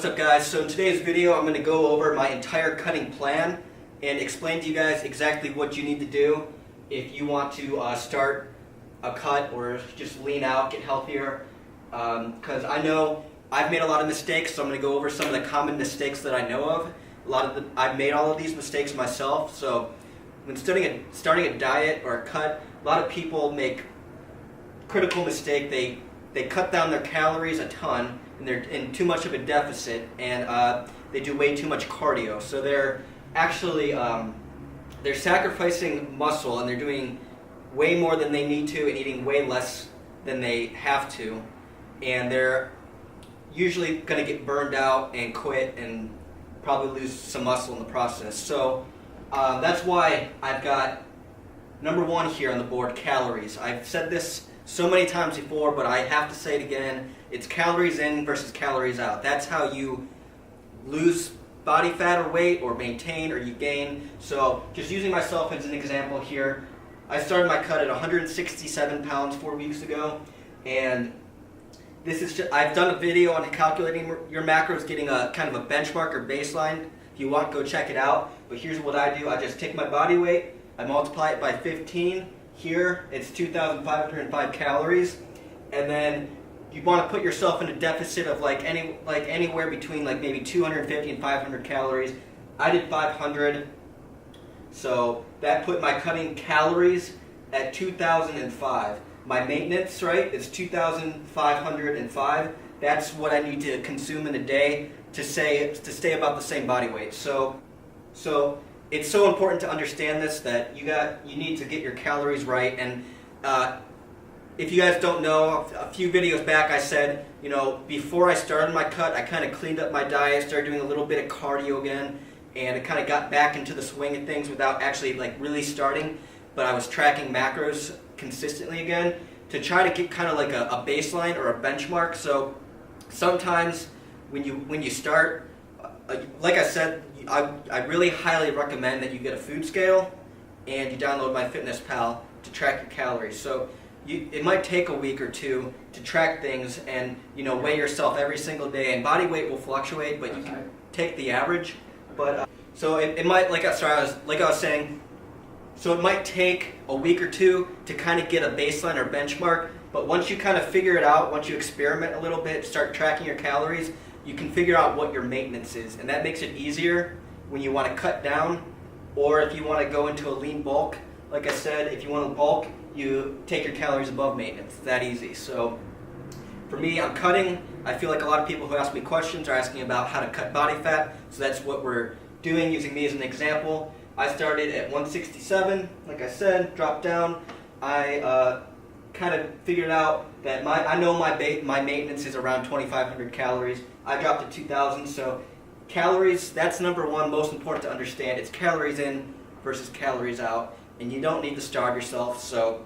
What's up guys? So in today's video I'm going to go over my entire cutting plan and explain to you guys exactly what you need to do if you want to start a cut or just lean out, get healthier. Because I know I've made a lot of mistakes, so I'm going to go over some of the common mistakes that I know of. I've made all of these mistakes myself, so when starting a diet or a cut, a lot of people make critical mistake. They cut down their calories a ton, and they're in too much of a deficit, and they do way too much cardio. So they're actually they're sacrificing muscle, and they're doing way more than they need to, and eating way less than they have to, and they're usually going to get burned out and quit, and probably lose some muscle in the process. So that's why I've got number one here on the board: calories. I've said this so many times before, but I have to say it again. It's calories in versus calories out. That's how you lose body fat or weight, or maintain, or you gain. So just using myself as an example here, I started my cut at 167 pounds 4 weeks ago, and this is I've done a video on calculating your macros, getting a kind of a benchmark or baseline. If you want, go check it out. But here's what I do. I just take my body weight, I multiply it by 15. Here it's 2,505 calories, and then you want to put yourself in a deficit of anywhere between maybe 250 and 500 calories. I did 500, so that put my cutting calories at 2,005. My maintenance, right, is 2,505. That's what I need to consume in a day to stay about the same body weight. So it's so important to understand this, that you need to get your calories right. And if you guys don't know, a few videos back I said, before I started my cut, I kind of cleaned up my diet, started doing a little bit of cardio again, and it kind of got back into the swing of things without actually really starting. But I was tracking macros consistently again to try to get kind of like a baseline or a benchmark. So sometimes when you start, like I said, I really highly recommend that you get a food scale and you download MyFitnessPal to track your calories. So it might take a week or two to track things and weigh yourself every single day. And body weight will fluctuate, but you can take the average. But so it might, like I was saying. So it might take a week or two to kind of get a baseline or benchmark, but once you kind of figure it out, once you experiment a little bit, start tracking your calories, you can figure out what your maintenance is, and that makes it easier when you want to cut down, or if you want to go into a lean bulk. Like I said, if you want to bulk, you take your calories above maintenance. It's that easy. So for me, I'm cutting. I feel like a lot of people who ask me questions are asking about how to cut body fat, so that's what we're doing, using me as an example. I started at 167, like I said, dropped down. I kind of figured out that I know my maintenance is around 2,500 calories. I dropped to 2,000, so calories, that's number one, most important to understand. It's calories in versus calories out, and you don't need to starve yourself. So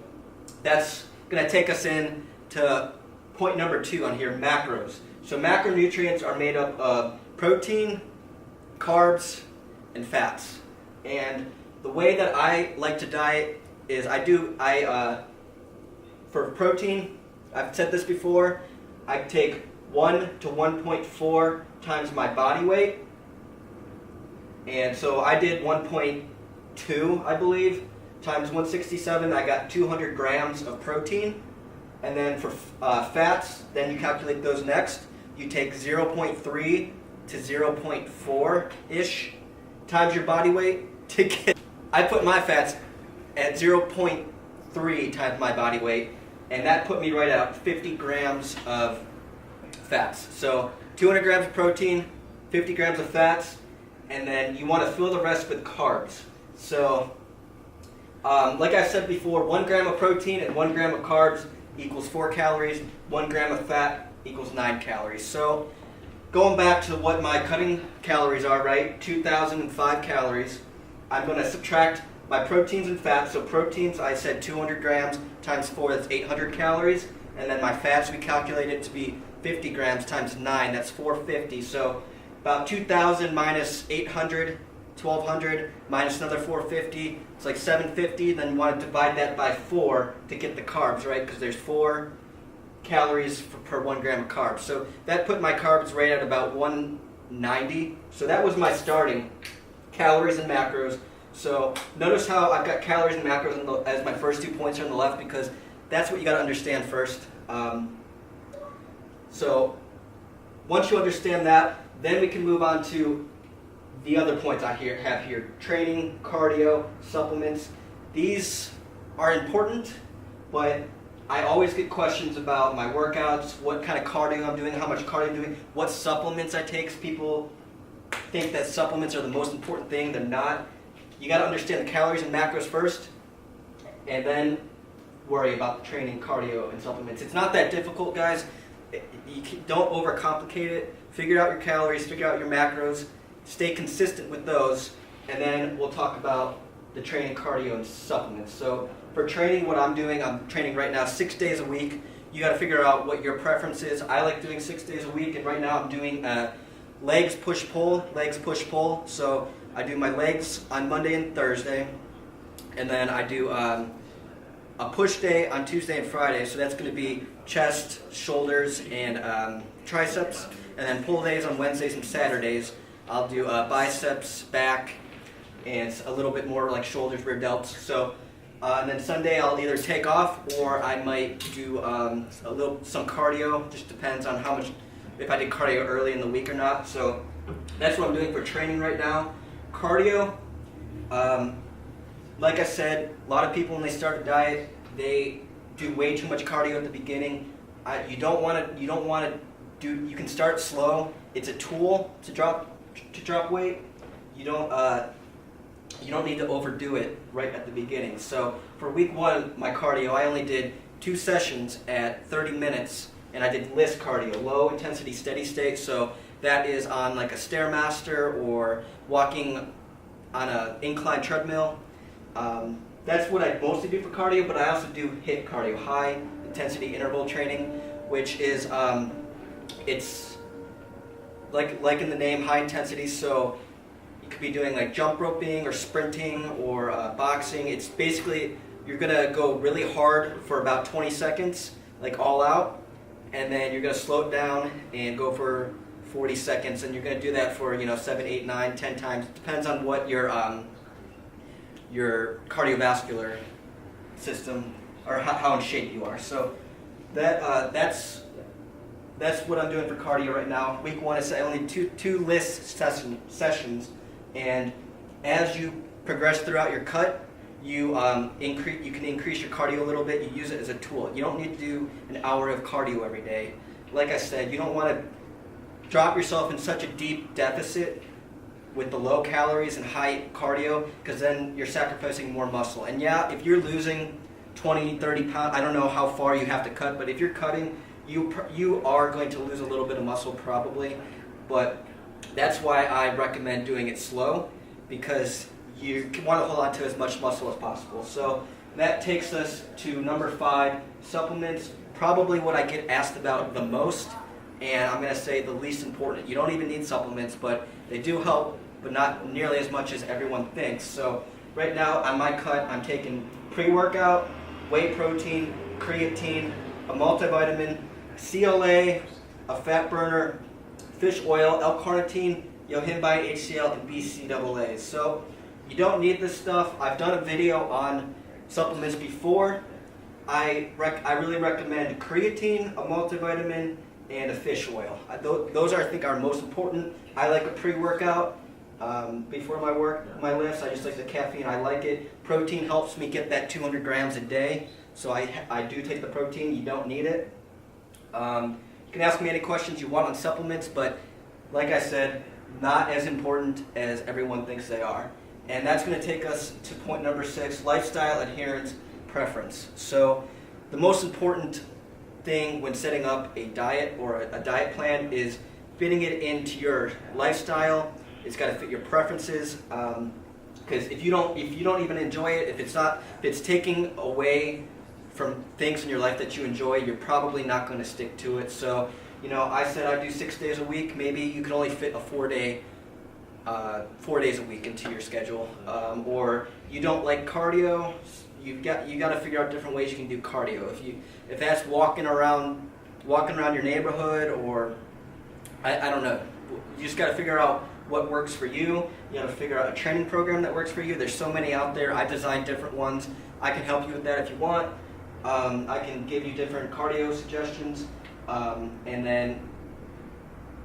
that's going to take us in to point number two on here, macros. So macronutrients are made up of protein, carbs, and fats. And the way that I like to diet is for protein, I've said this before, I take 1 to 1.4 times my body weight. And so I did 1.2, I believe, times 167. I got 200 grams of protein. And then for fats, then you calculate those next. You take 0.3 to 0.4-ish times your body weight. I put my fats at 0.3 times my body weight, and that put me right at 50 grams of fats. So 200 grams of protein, 50 grams of fats, and then you want to fill the rest with carbs. So like I said before, 1 gram of protein and 1 gram of carbs equals 4 calories, 1 gram of fat equals 9 calories. So going back to what my cutting calories are, right, 2,005 calories, I'm going to subtract my proteins and fats. So proteins, I said 200 grams times 4, that's 800 calories. And then my fats, we calculated to be 50 grams times 9, that's 450. So about 2,000 minus 800, 1,200 minus another 450, it's like 750. Then you want to divide that by 4 to get the carbs, right? Because there's 4 calories per 1 gram of carbs. So that put my carbs right at about 90. So that was my starting calories and macros. So notice how I've got calories and macros as my first 2 points on the left, because that's what you got to understand first. So once you understand that, then we can move on to the other points I have here: training, cardio, supplements. These are important, but I always get questions about my workouts, what kind of cardio I'm doing, how much cardio I'm doing, what supplements I take. People think that supplements are the most important thing. They're not. You got to understand the calories and macros first, and then worry about the training, cardio, and supplements. It's not that difficult, guys. Don't overcomplicate it. Figure out your calories, figure out your macros, stay consistent with those, and then we'll talk about the training, cardio, and supplements. So for training, what I'm doing, I'm training right now 6 days a week. You got to figure out what your preference is. I like doing 6 days a week, and right now I'm doing legs push-pull. So I do my legs on Monday and Thursday, and then I do a push day on Tuesday and Friday. So that's going to be chest, shoulders, and triceps, and then pull days on Wednesdays and Saturdays. I'll do biceps, back, and a little bit more like shoulders, rear delts. So, and then Sunday I'll either take off, or I might do some cardio. Just depends on how much, if I did cardio early in the week or not. So that's what I'm doing for training right now. Cardio, like I said, a lot of people when they start a diet, they do way too much cardio at the beginning. You don't want to do. You can start slow. It's a tool to drop weight. You don't need to overdo it right at the beginning. So for week 1, my cardio, I only did 2 sessions at 30 minutes, and I did LIST cardio, low intensity steady state. So that is on like a Stairmaster or walking on an incline treadmill. That's what I mostly do for cardio, but I also do HIIT cardio, high intensity interval training, which is it's like in the name, high intensity. So you could be doing like jump roping or sprinting or boxing. It's basically you're gonna go really hard for about 20 seconds, like all out, and then you're gonna slow it down and go for 40 seconds, and you're gonna do that for 7, 8, 9, 10 times. It depends on what your cardiovascular system or how in shape you are. So that's what I'm doing for cardio right now. Week 1 is only two LIST sessions, and as you progress throughout your cut, you can increase your cardio a little bit. You use it as a tool. You don't need to do an hour of cardio every day. Like I said, you don't want to drop yourself in such a deep deficit with the low calories and high cardio, because then you're sacrificing more muscle. And yeah, if you're losing 20, 30 pounds, I don't know how far you have to cut, but if you're cutting, you are going to lose a little bit of muscle probably. But that's why I recommend doing it slow, because you want to hold on to as much muscle as possible. So that takes us to number 5, supplements. Probably what I get asked about the most, and I'm going to say the least important. You don't even need supplements, but they do help, but not nearly as much as everyone thinks. So right now on my cut, I'm taking pre-workout, whey protein, creatine, a multivitamin, CLA, a fat burner, fish oil, L-carnitine, yohimbine, HCl, and BCAA. So you don't need this stuff. I've done a video on supplements before. I really recommend creatine, a multivitamin, and a fish oil. Those I think are most important. I like a pre-workout before my lifts. I just like the caffeine. I like it. Protein helps me get that 200 grams a day. So I do take the protein. You don't need it. You can ask me any questions you want on supplements, but like I said, not as important as everyone thinks they are. And that's going to take us to point number 6, lifestyle, adherence, preference. So the most important thing when setting up a diet or a diet plan is fitting it into your lifestyle. It's got to fit your preferences. Because if you don't even enjoy it, if it's taking away from things in your life that you enjoy, you're probably not going to stick to it. So, I said I do 6 days a week. Maybe you can only fit a 4 days a week into your schedule. Or you don't like cardio, you got to figure out different ways you can do cardio. If that's walking around your neighborhood, or I don't know, You just got to figure out what works for you. You got to figure out a training program that works for you. There's so many out there. I designed different ones. I can help you with that if you want. I can give you different cardio suggestions, and then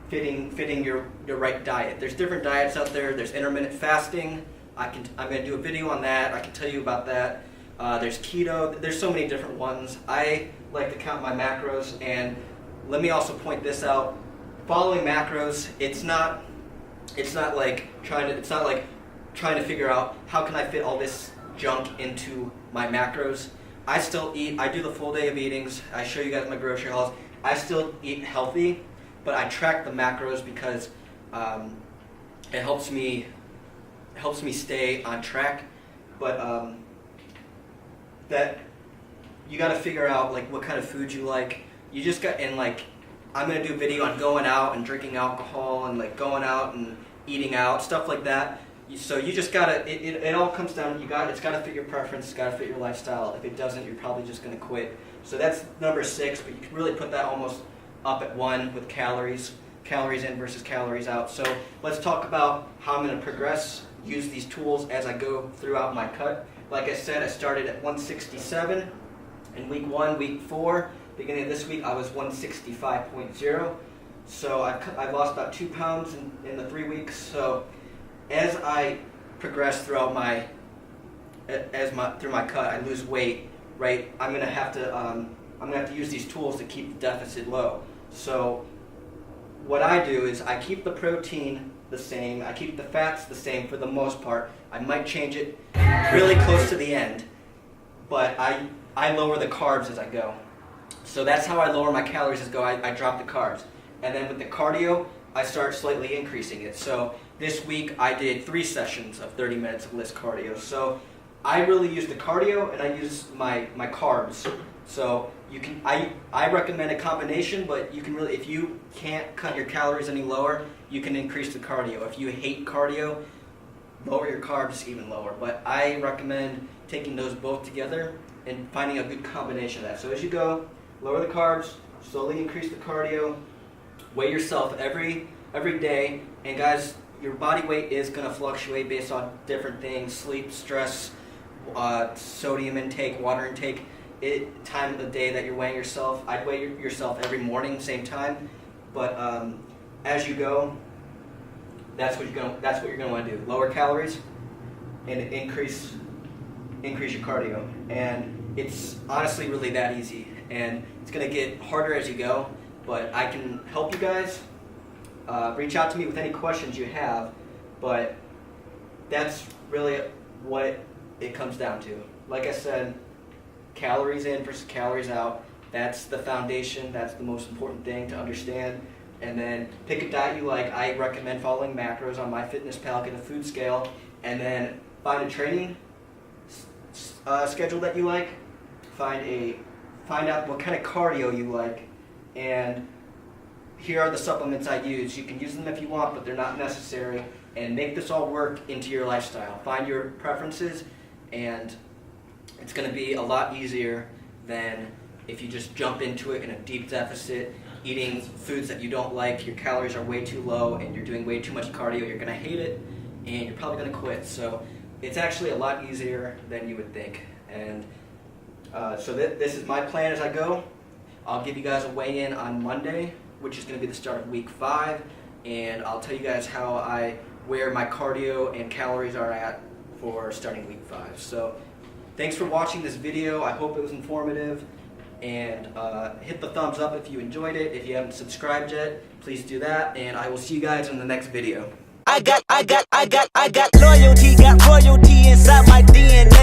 fitting your right diet. There's different diets out there. There's intermittent fasting. I'm going to do a video on that. I can tell you about that. There's keto. There's so many different ones. I like to count my macros, and let me also point this out. Following macros, it's not like trying to figure out how can I fit all this junk into my macros. I still eat. I do the full day of eatings. I show you guys my grocery hauls. I still eat healthy, but I track the macros because it helps me stay on track. But that you got to figure out like what kind of food you like. You just got and like I'm gonna do a video on going out and drinking alcohol and like going out and eating out, stuff like that. So you just gotta. It all comes down. It's gotta fit your preference. It's gotta fit your lifestyle. If it doesn't, you're probably just gonna quit. So that's number 6. But you can really put that almost up at 1 with calories in versus calories out. So let's talk about how I'm gonna progress. Use these tools as I go throughout my cut. Like I said, I started at 167 in week 1. Week 4, beginning of this week, I was 165.0. So I've lost about 2 pounds in the 3 weeks. So as I progress throughout through my cut, I lose weight. Right, I'm gonna have to use these tools to keep the deficit low. So what I do is I keep the protein the same. I keep the fats the same for the most part. I might change it really close to the end, but I lower the carbs as I go. So that's how I lower my calories as I go. I drop the carbs. And then with the cardio, I start slightly increasing it. So this week I did 3 sessions of 30 minutes of list cardio. So I really use the cardio and I use my carbs. So you can I recommend a combination, but you can really, if you can't cut your calories any lower, you can increase the cardio. If you hate cardio, lower your carbs even lower. But I recommend taking those both together and finding a good combination of that. So as you go, lower the carbs, slowly increase the cardio, weigh yourself every day. And guys, your body weight is going to fluctuate based on different things: sleep, stress, sodium intake, water intake, time of the day that you're weighing yourself. I'd weigh yourself every morning, same time. But as you go, that's what you're going to want to do. Lower calories and increase your cardio. And it's honestly really that easy. And it's going to get harder as you go. But I can help you guys. Reach out to me with any questions you have. But that's really what it comes down to. Like I said, calories in versus calories out. That's the foundation. That's the most important thing to understand. And then pick a diet you like. I recommend following macros on MyFitnessPal, get a food scale, and then find a training schedule that you like. Find out what kind of cardio you like, and here are the supplements I use. You can use them if you want, but they're not necessary. And make this all work into your lifestyle. Find your preferences, and it's going to be a lot easier than if you just jump into it in a deep deficit, eating foods that you don't like, your calories are way too low, and you're doing way too much cardio. You're going to hate it, and you're probably going to quit. So it's actually a lot easier than you would think. And so this is my plan as I go. I'll give you guys a weigh-in on Monday, which is going to be the start of week 5, and I'll tell you guys where my cardio and calories are at for starting week 5. So thanks for watching this video. I hope it was informative, and hit the thumbs up if you enjoyed it. If you haven't subscribed yet, please do that, and I will see you guys in the next video. I got loyalty, got royalty inside my DNA.